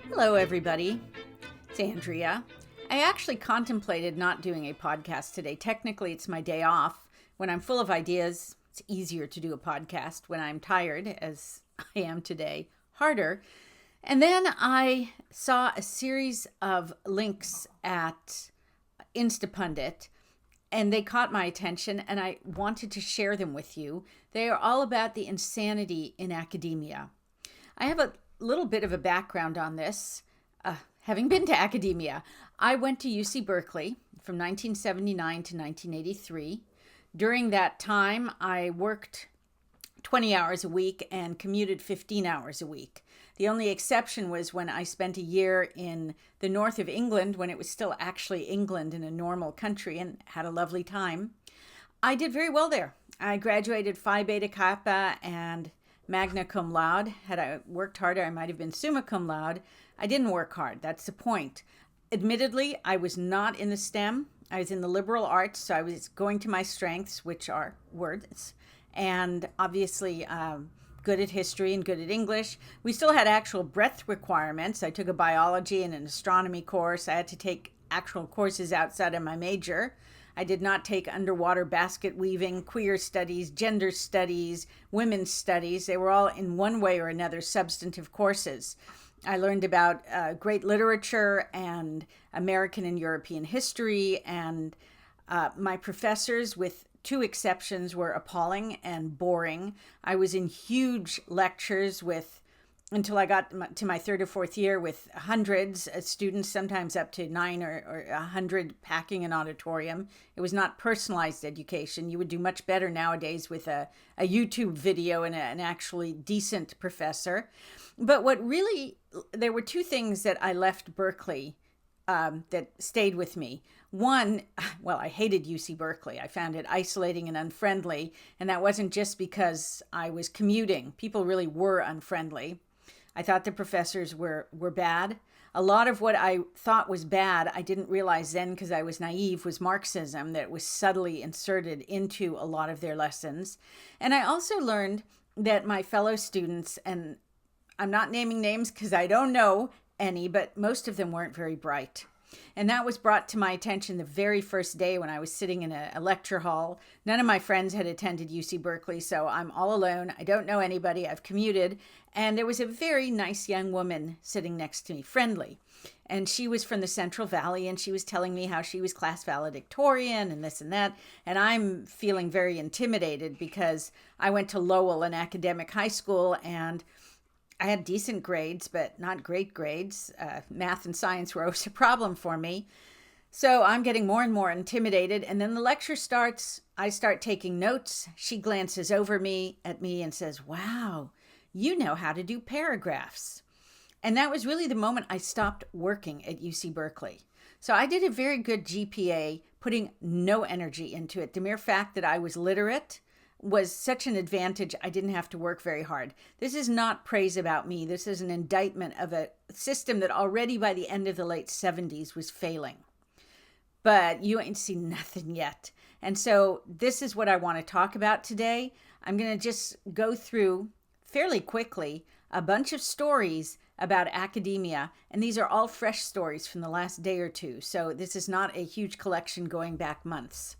Hello, everybody. It's Andrea. I actually contemplated not doing a podcast today. Technically, it's my day off. When I'm full of ideas, it's easier to do a podcast. When I'm tired, as I am today, harder. And then I saw a series of links at Instapundit, and they caught my attention, and I wanted to share them with you. They are all about the insanity in academia. I have a little bit of a background on this. Having been to academia, I went to UC Berkeley from 1979 to 1983. During that time, I worked 20 hours a week and commuted 15 hours a week. The only exception was when I spent a year in the north of England, when it was still actually England in a normal country, and had a lovely time. I did very well there. I graduated Phi Beta Kappa and magna cum laude. Had I worked harder, I might have been summa cum laude. I didn't work hard. That's the point. Admittedly, I was not in the STEM. I was in the liberal arts, so I was going to my strengths, which are words, and obviously good at history and good at English. We still had actual breadth requirements. I took a biology and an astronomy course. I had to take actual courses outside of my major. I did not take underwater basket weaving, queer studies, gender studies, women's studies. They were all in one way or another substantive courses. I learned about great literature and American and European history, and my professors, with two exceptions, were appalling and boring. I was in huge lectures until I got to my third or fourth year, with hundreds of students, sometimes up to 9 or 100 packing an auditorium. It was not personalized education. You would do much better nowadays with a YouTube video and an actually decent professor. But there were two things that I left Berkeley that stayed with me. One, well, I hated UC Berkeley. I found it isolating and unfriendly, and that wasn't just because I was commuting. People really were unfriendly. I thought the professors were bad. A lot of what I thought was bad, I didn't realize then because I was naive, was Marxism that was subtly inserted into a lot of their lessons. And I also learned that my fellow students, and I'm not naming names because I don't know any, but most of them weren't very bright. And that was brought to my attention the very first day when I was sitting in a lecture hall. None of my friends had attended UC Berkeley, so I'm all alone. I don't know anybody. I've commuted. And there was a very nice young woman sitting next to me, friendly. And she was from the Central Valley, and she was telling me how she was class valedictorian and this and that. And I'm feeling very intimidated because I went to Lowell, an academic high school, and I had decent grades, but not great grades. Math and science were always a problem for me. So I'm getting more and more intimidated. And then the lecture starts. I start taking notes. She glances over at me and says, "Wow, you know how to do paragraphs." And that was really the moment I stopped working at UC Berkeley. So I did a very good GPA, putting no energy into it. The mere fact that I was literate was such an advantage. I didn't have to work very hard. This is not praise about me. This is an indictment of a system that already by the end of the late 70s was failing. But you ain't seen nothing yet. And so this is what I want to talk about today. I'm going to just go through fairly quickly a bunch of stories about academia, and these are all fresh stories from the last day or two. So this is not a huge collection going back months.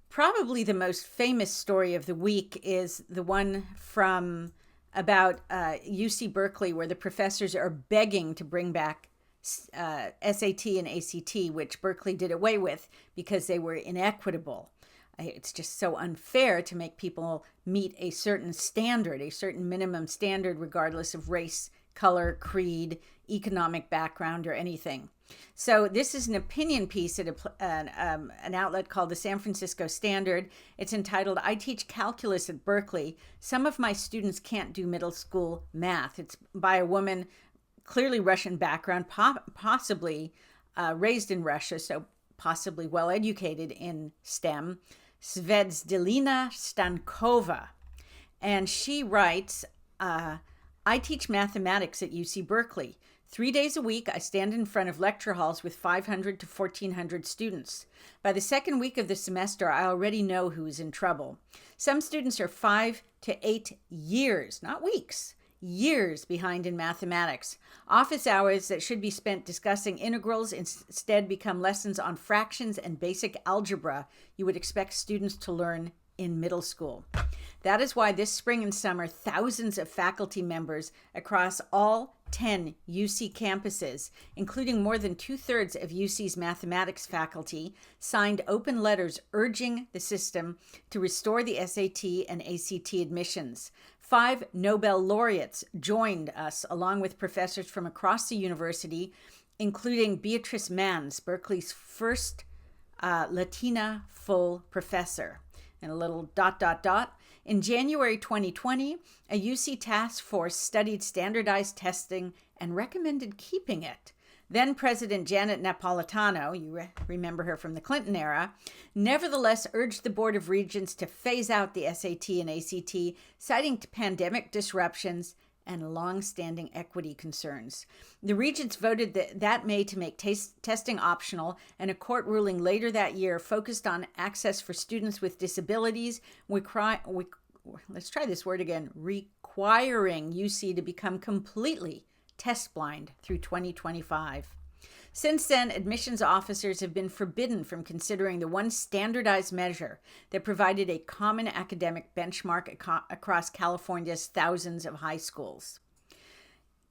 Probably the most famous story of the week is the one from about UC Berkeley, where the professors are begging to bring back SAT and ACT, which Berkeley did away with because they were inequitable. It's just so unfair to make people meet a certain standard, a certain minimum standard, regardless of race, color, creed, economic background, or anything. So this is an opinion piece at an outlet called the San Francisco Standard. It's entitled, "I Teach Calculus at Berkeley. Some of my students can't do middle school math." It's by a woman, clearly Russian background, possibly raised in Russia, so possibly well-educated in STEM, Svetlana Stankova. And she writes, "I teach mathematics at UC Berkeley. 3 days a week, I stand in front of lecture halls with 500 to 1,400 students. By the second week of the semester, I already know who is in trouble. Some students are 5 to 8 years, not weeks, years behind in mathematics. Office hours that should be spent discussing integrals instead become lessons on fractions and basic algebra you would expect students to learn in middle school. That is why this spring and summer, thousands of faculty members across all 10 UC campuses, including more than 2/3 of UC's mathematics faculty, signed open letters urging the system to restore the SAT and ACT admissions. 5 Nobel laureates joined us, along with professors from across the university, including Beatrice Manns, Berkeley's first Latina full professor. And a little ... In January 2020, a UC task force studied standardized testing and recommended keeping it. Then President Janet Napolitano, you remember her from the Clinton era, nevertheless urged the Board of Regents to phase out the SAT and ACT, citing pandemic disruptions and long-standing equity concerns. The regents voted that May to make testing optional, and a court ruling later that year focused on access for students with disabilities. Let's try this word again, requiring UC to become completely test blind through 2025. Since then, admissions officers have been forbidden from considering the one standardized measure that provided a common academic benchmark across California's thousands of high schools.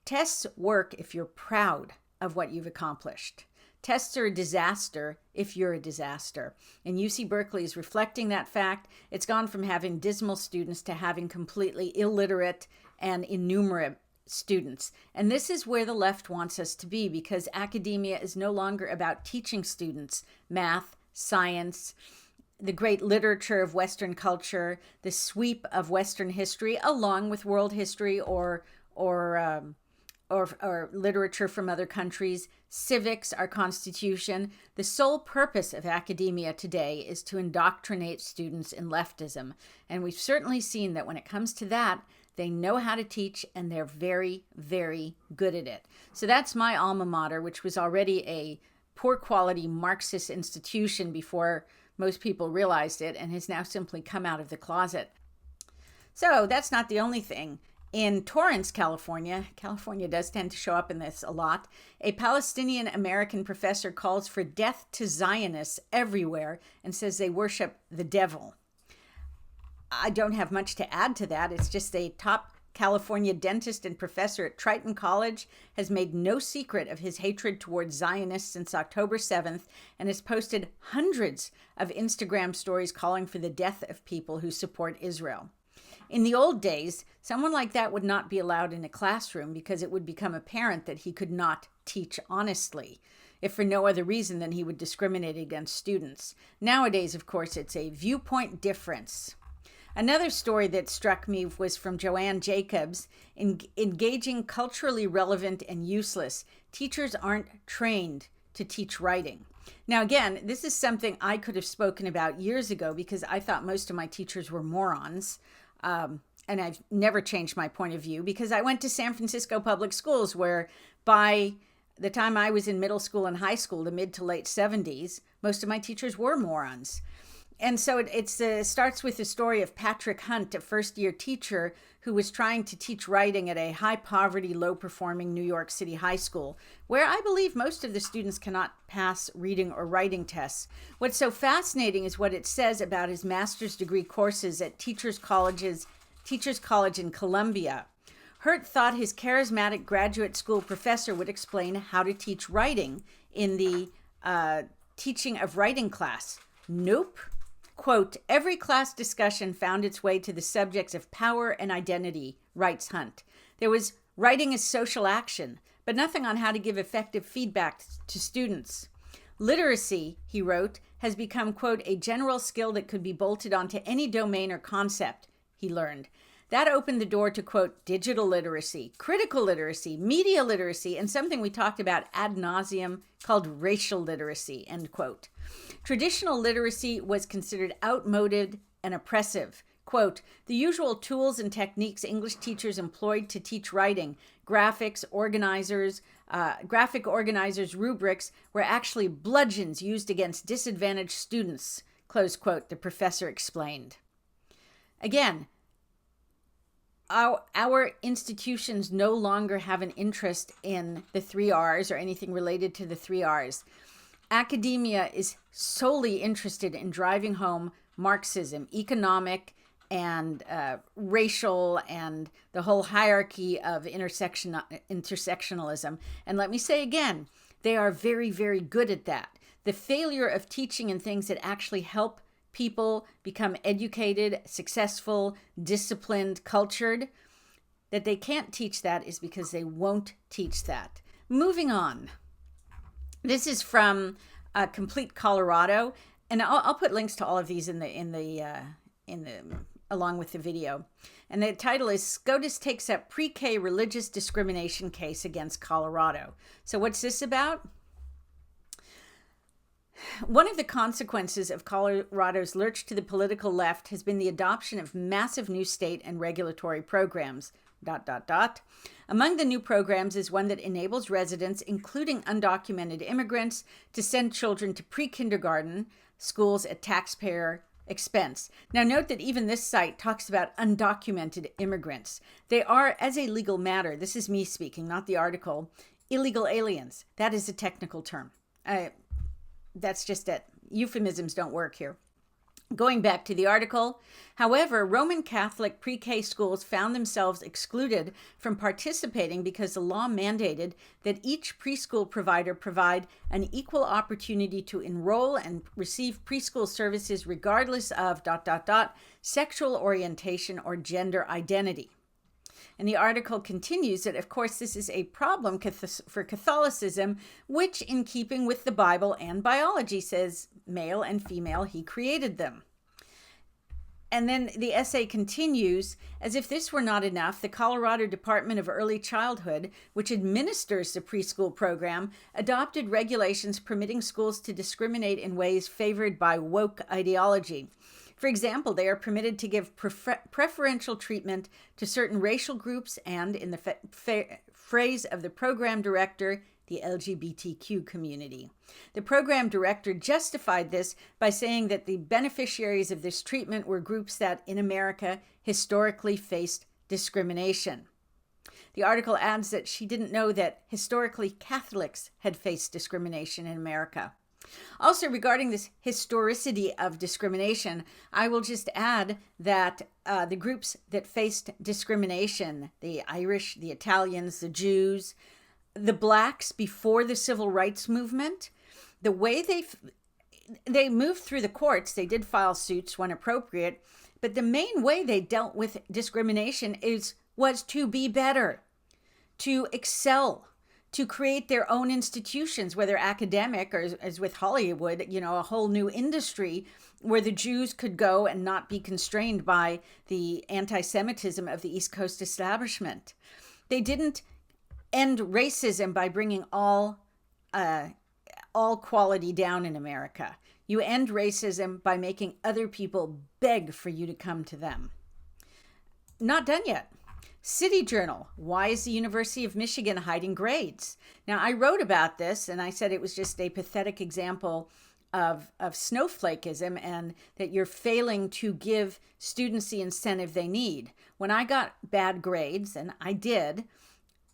Tests work if you're proud of what you've accomplished. Tests are a disaster if you're a disaster. And UC Berkeley is reflecting that fact. It's gone from having dismal students to having completely illiterate and innumerate students. And this is where the left wants us to be, because academia is no longer about teaching students math, science, the great literature of Western culture, the sweep of Western history, along with world history or literature from other countries, civics, our Constitution. The sole purpose of academia today is to indoctrinate students in leftism. And we've certainly seen that when it comes to that, they know how to teach, and they're very, very good at it. So that's my alma mater, which was already a poor quality Marxist institution before most people realized it, and has now simply come out of the closet. So that's not the only thing. In Torrance, California does tend to show up in this a lot, a Palestinian-American professor calls for death to Zionists everywhere and says they worship the devil. I don't have much to add to that. It's just a top California dentist and professor at Triton College has made no secret of his hatred towards Zionists since October 7th and has posted hundreds of Instagram stories calling for the death of people who support Israel. In the old days, someone like that would not be allowed in a classroom because it would become apparent that he could not teach honestly, if for no other reason than he would discriminate against students. Nowadays, of course, it's a viewpoint difference. Another story that struck me was from Joanne Jacobs, engaging culturally relevant and useless. Teachers aren't trained to teach writing. Now, again, this is something I could have spoken about years ago because I thought most of my teachers were morons. And I've never changed my point of view because I went to San Francisco public schools where by the time I was in middle school and high school, the mid to late 70s, most of my teachers were morons. And so it starts with the story of Patrick Hunt, a first-year teacher who was trying to teach writing at a high-poverty, low-performing New York City high school, where I believe most of the students cannot pass reading or writing tests. What's so fascinating is what it says about his master's degree courses at Teachers College in Columbia. Hurt thought his charismatic graduate school professor would explain how to teach writing in the teaching of writing class. Nope. Quote, every class discussion found its way to the subjects of power and identity, writes Hunt. There was writing as social action, but nothing on how to give effective feedback to students. Literacy, he wrote, has become, quote, a general skill that could be bolted onto any domain or concept, he learned. That opened the door to, quote, digital literacy, critical literacy, media literacy, and something we talked about ad nauseum called racial literacy, end quote. Traditional literacy was considered outmoded and oppressive. Quote, the usual tools and techniques English teachers employed to teach writing, graphic organizers' rubrics, were actually bludgeons used against disadvantaged students, close quote, the professor explained. Again, our institutions no longer have an interest in the 3 R's or anything related to the 3 R's. Academia is solely interested in driving home Marxism, economic and racial, and the whole hierarchy of intersectionalism. And let me say again, they are very, very good at that. The failure of teaching in things that actually help people become educated, successful, disciplined, cultured, that they can't teach that is because they won't teach that. Moving on. This is from Complete Colorado, and I'll put links to all of these in the along with the video. And the title is SCOTUS Takes Up Pre-K Religious Discrimination Case Against Colorado. So what's this about? One of the consequences of Colorado's lurch to the political left has been the adoption of massive new state and regulatory programs. ... Among the new programs is one that enables residents, including undocumented immigrants, to send children to pre-kindergarten schools at taxpayer expense. Now note that even this site talks about undocumented immigrants. They are, as a legal matter, this is me speaking, not the article, illegal aliens. That is a technical term. That's just it. Euphemisms don't work here. Going back to the article, however, Roman Catholic pre-K schools found themselves excluded from participating because the law mandated that each preschool provider provide an equal opportunity to enroll and receive preschool services regardless of ... sexual orientation or gender identity. And the article continues that, of course, this is a problem for Catholicism, which, in keeping with the Bible and biology, says male and female, he created them. And then the essay continues, as if this were not enough, the Colorado Department of Early Childhood, which administers the preschool program, adopted regulations permitting schools to discriminate in ways favored by woke ideology. For example, they are permitted to give preferential treatment to certain racial groups and, in the phrase of the program director, the LGBTQ community. The program director justified this by saying that the beneficiaries of this treatment were groups that, in America, historically faced discrimination. The article adds that she didn't know that historically Catholics had faced discrimination in America. Also, regarding this historicity of discrimination, I will just add that the groups that faced discrimination, the Irish, the Italians, the Jews, the blacks before the civil rights movement, the way they moved through the courts, they did file suits when appropriate, but the main way they dealt with discrimination was to be better, to excel, to create their own institutions, whether academic or, as with Hollywood, a whole new industry where the Jews could go and not be constrained by the anti-Semitism of the East Coast establishment. They didn't end racism by bringing all quality down in America. You end racism by making other people beg for you to come to them. Not done yet. City Journal, why is the University of Michigan hiding grades? Now, I wrote about this, and I said it was just a pathetic example of snowflakeism, and that you're failing to give students the incentive they need. When I got bad grades, and I did,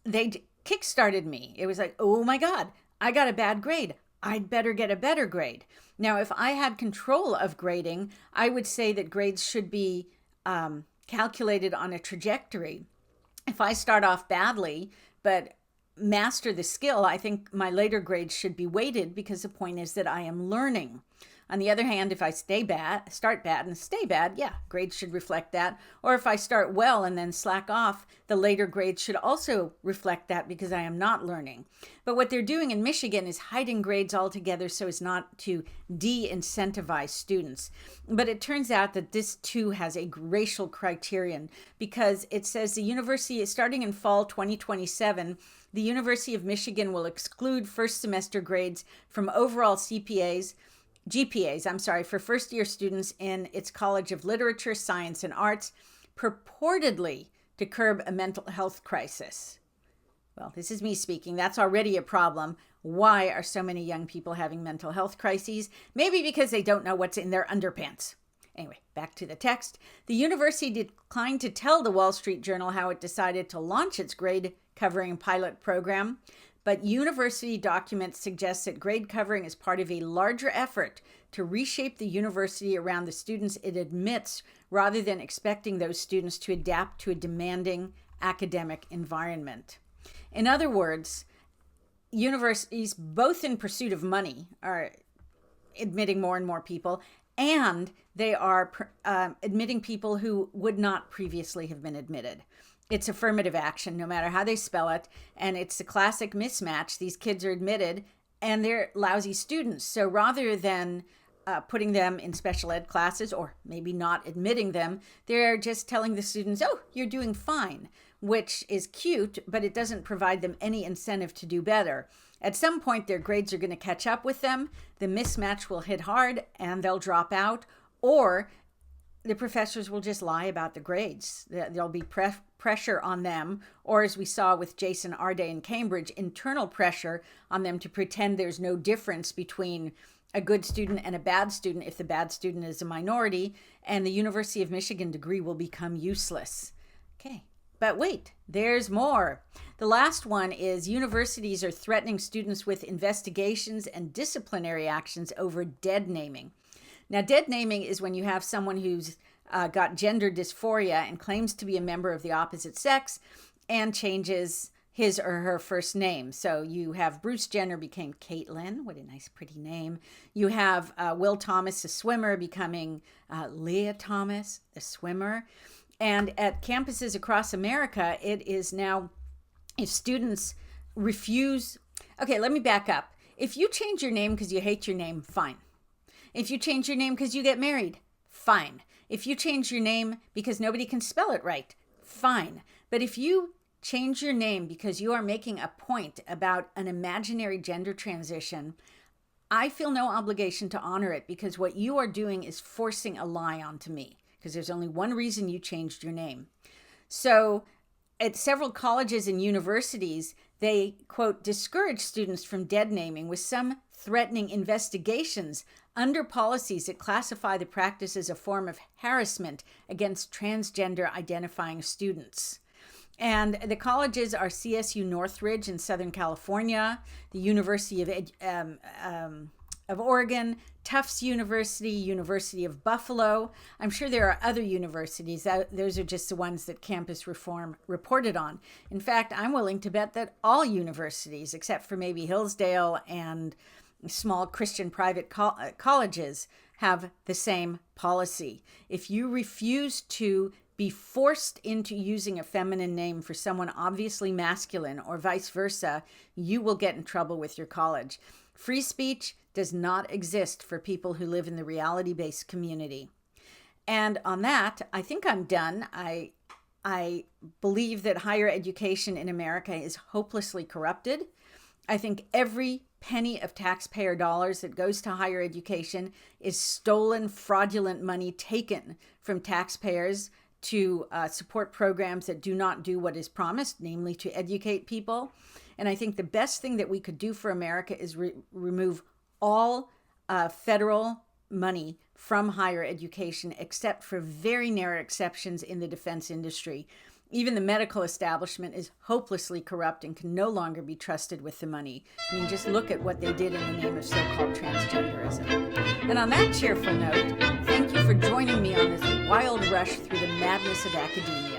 they kickstarted me. It was like, oh my God, I got a bad grade. I'd better get a better grade. Now, if I had control of grading, I would say that grades should be calculated on a trajectory. If I start off badly, but master the skill, I think my later grades should be weighted because the point is that I am learning. On the other hand, if I start bad and stay bad, yeah, grades should reflect that. Or if I start well and then slack off, the later grades should also reflect that because I am not learning. But what they're doing in Michigan is hiding grades altogether so as not to de-incentivize students. But it turns out that this too has a racial criterion because it says the university, starting in fall 2027, the University of Michigan will exclude first semester grades from overall GPAs, for first-year students in its College of Literature, Science, and Arts, purportedly to curb a mental health crisis. Well, this is me speaking. That's already a problem. Why are so many young people having mental health crises? Maybe because they don't know what's in their underpants. Anyway, back to the text. The university declined to tell the Wall Street Journal how it decided to launch its grade covering pilot program, but university documents suggest that grade covering is part of a larger effort to reshape the university around the students it admits, rather than expecting those students to adapt to a demanding academic environment. In other words, universities, both in pursuit of money, are admitting more and more people, and they are admitting people who would not previously have been admitted. It's affirmative action, no matter how they spell it, and it's the classic mismatch. These kids are admitted, and they're lousy students. So rather than putting them in special ed classes, or maybe not admitting them, they're just telling the students, oh, you're doing fine, which is cute, but it doesn't provide them any incentive to do better. At some point, their grades are going to catch up with them, the mismatch will hit hard, and they'll drop out, or the professors will just lie about the grades. There'll be pressure on them, or as we saw with Jason Arday in Cambridge, internal pressure on them to pretend there's no difference between a good student and a bad student if the bad student is a minority, and the University of Michigan degree will become useless. Okay, but wait, there's more. The last one is universities are threatening students with investigations and disciplinary actions over deadnaming. Now, deadnaming is when you have someone who's got gender dysphoria and claims to be a member of the opposite sex and changes his or her first name. So you have Bruce Jenner became Caitlin. What a nice, pretty name. You have Will Thomas, a swimmer, becoming Leah Thomas, a swimmer. And at campuses across America, it is now, if students refuse... Okay, let me back up. If you change your name because you hate your name, fine. If you change your name because you get married, fine. If you change your name because nobody can spell it right, fine. But if you change your name because you are making a point about an imaginary gender transition, I feel no obligation to honor it, because what you are doing is forcing a lie onto me, because there's only one reason you changed your name. So at several colleges and universities, they, quote, discourage students from deadnaming, with some threatening investigations under policies that classify the practice as a form of harassment against transgender identifying students. And the colleges are CSU Northridge in Southern California, the University of Oregon, Tufts University, University of Buffalo. I'm sure there are other universities. Those are just the ones that Campus Reform reported on. In fact, I'm willing to bet that all universities, except for maybe Hillsdale and small Christian private colleges, have the same policy. If you refuse to be forced into using a feminine name for someone obviously masculine, or vice versa, you will get in trouble with your college. Free speech does not exist for people who live in the reality-based community. And on that, I think I'm done. I believe that higher education in America is hopelessly corrupted. I think every penny of taxpayer dollars that goes to higher education is stolen, fraudulent money taken from taxpayers to support programs that do not do what is promised, namely to educate people. And I think the best thing that we could do for America is remove all federal money from higher education, except for very narrow exceptions in the defense industry. Even the medical establishment is hopelessly corrupt and can no longer be trusted with the money. I mean, just look at what they did in the name of so-called transgenderism. And on that cheerful note, thank you for joining me on this wild rush through the madness of academia.